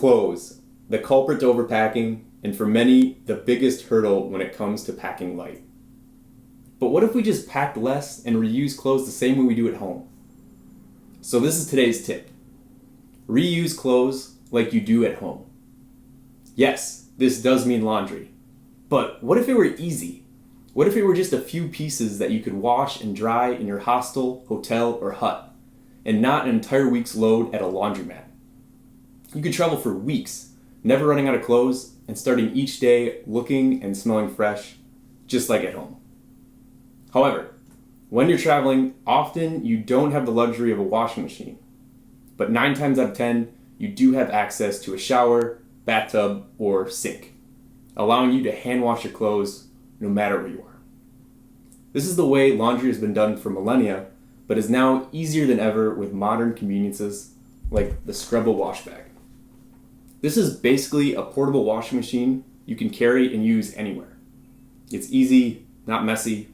clothes, the culprit to overpacking, and for many, the biggest hurdle when it comes to packing light. But what if we just packed less and reuse clothes the same way we do at home? So this is today's tip. Reuse clothes like you do at home. Yes, this does mean laundry. But what if it were easy? What if it were just a few pieces that you could wash and dry in your hostel, hotel, or hut, and not an entire week's load at a laundromat? You could travel for weeks, never running out of clothes, and starting each day looking and smelling fresh, just like at home. However, when you're traveling, often you don't have the luxury of a washing machine. But 9 times out of 10, you do have access to a shower, bathtub, or sink, allowing you to hand wash your clothes no matter where you are. This is the way laundry has been done for millennia, but is now easier than ever with modern conveniences like the Scrubba wash bag. This is basically a portable washing machine you can carry and use anywhere. It's easy, not messy,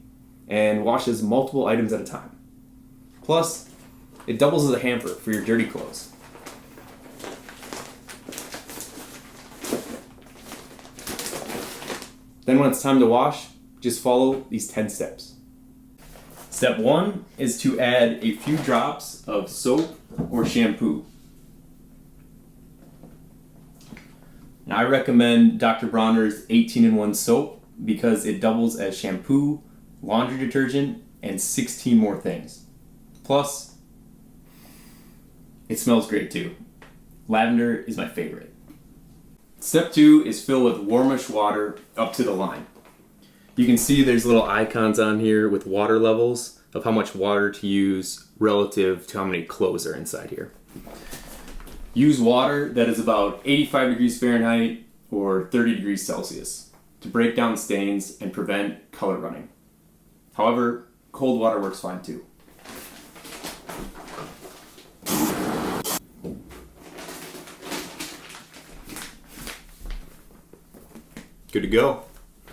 and washes multiple items at a time. Plus, it doubles as a hamper for your dirty clothes. Then when it's time to wash, just follow these 10 steps. Step 1 is to add a few drops of soap or shampoo. Now, I recommend Dr. Bronner's 18-in-1 soap because it doubles as shampoo, laundry detergent, and 16 more things. Plus, it smells great too. Lavender is my favorite. Step 2 is fill with warmish water up to the line. You can see there's little icons on here with water levels of how much water to use relative to how many clothes are inside here. Use water that is about 85 degrees Fahrenheit or 30 degrees Celsius to break down stains and prevent color running. However, cold water works fine too. Good to go.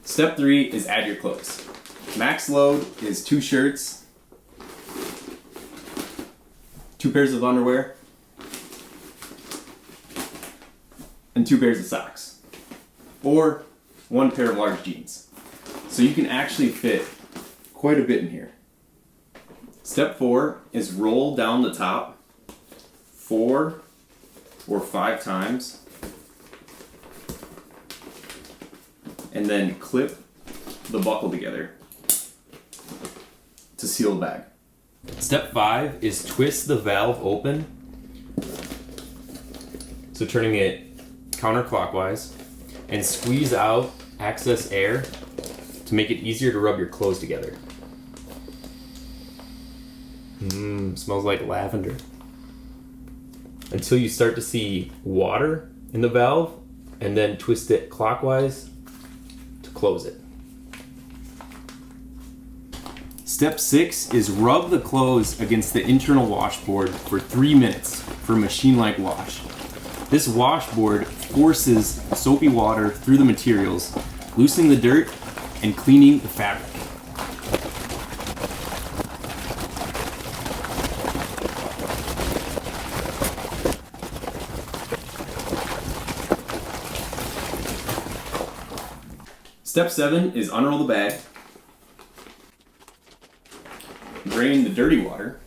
Step 3 is add your clothes. Max load is 2 shirts, 2 pairs of underwear, and 2 pairs of socks, or 1 pair of large jeans. So you can actually fit quite a bit in here. Step 4 is roll down the top 4 or 5 times, and then clip the buckle together to seal the bag. Step 5 is twist the valve open, so turning it counterclockwise, and squeeze out excess air to make it easier to rub your clothes together. Smells like lavender. Until you start to see water in the valve, and then twist it clockwise to close it. Step 6 is rub the clothes against the internal washboard for 3 minutes for a machine-like wash. This washboard forces soapy water through the materials, loosening the dirt and cleaning the fabric. Step 7 is unroll the bag, drain the dirty water,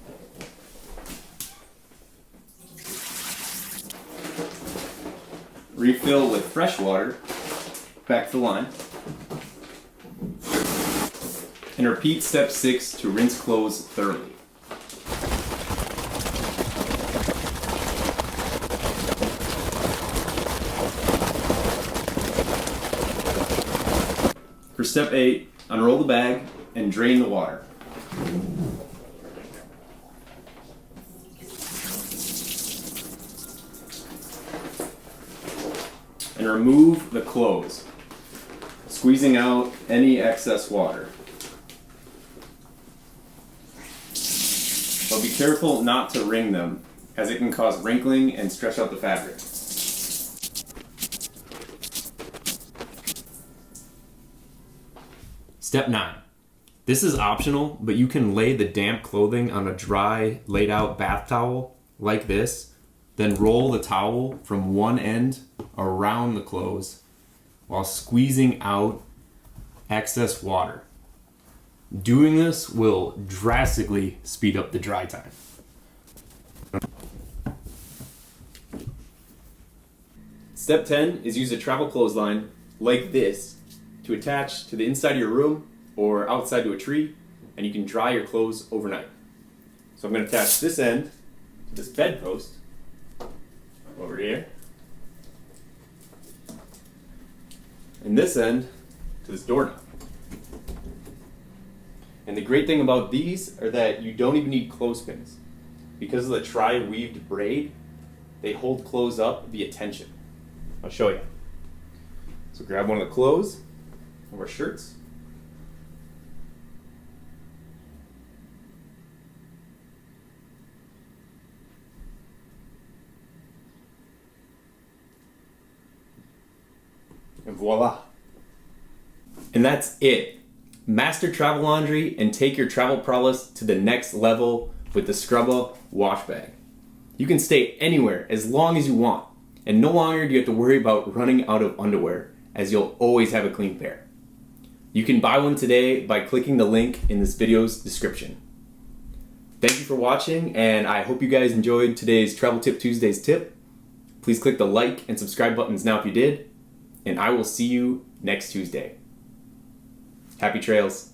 refill with fresh water back to the line, and repeat step 6 to rinse clothes thoroughly. For step 8, unroll the bag and drain the water. And remove the clothes, squeezing out any excess water. But be careful not to wring them, as it can cause wrinkling and stretch out the fabric. Step 9. This is optional, but you can lay the damp clothing on a dry, laid out bath towel like this Then roll the towel from one end around the clothes while squeezing out excess water. Doing this will drastically speed up the dry time. Step 10 is use a travel clothesline like this to attach to the inside of your room or outside to a tree, and you can dry your clothes overnight. So I'm going to attach this end to this bedpost over here, and this end to this doorknob. And the great thing about these are that you don't even need clothespins. Because of the tri-weaved braid, they hold clothes up via tension. I'll show you. So grab one of the clothes of our shirts. And voila. And that's it. Master travel laundry and take your travel prowess to the next level with the Scrubba wash bag. You can stay anywhere as long as you want, and no longer do you have to worry about running out of underwear, as you'll always have a clean pair. You can buy one today by clicking the link in this video's description. Thank you for watching, and I hope you guys enjoyed today's Travel Tip Tuesday's tip. Please click the like and subscribe buttons now if you did, and I will see you next Tuesday. Happy trails.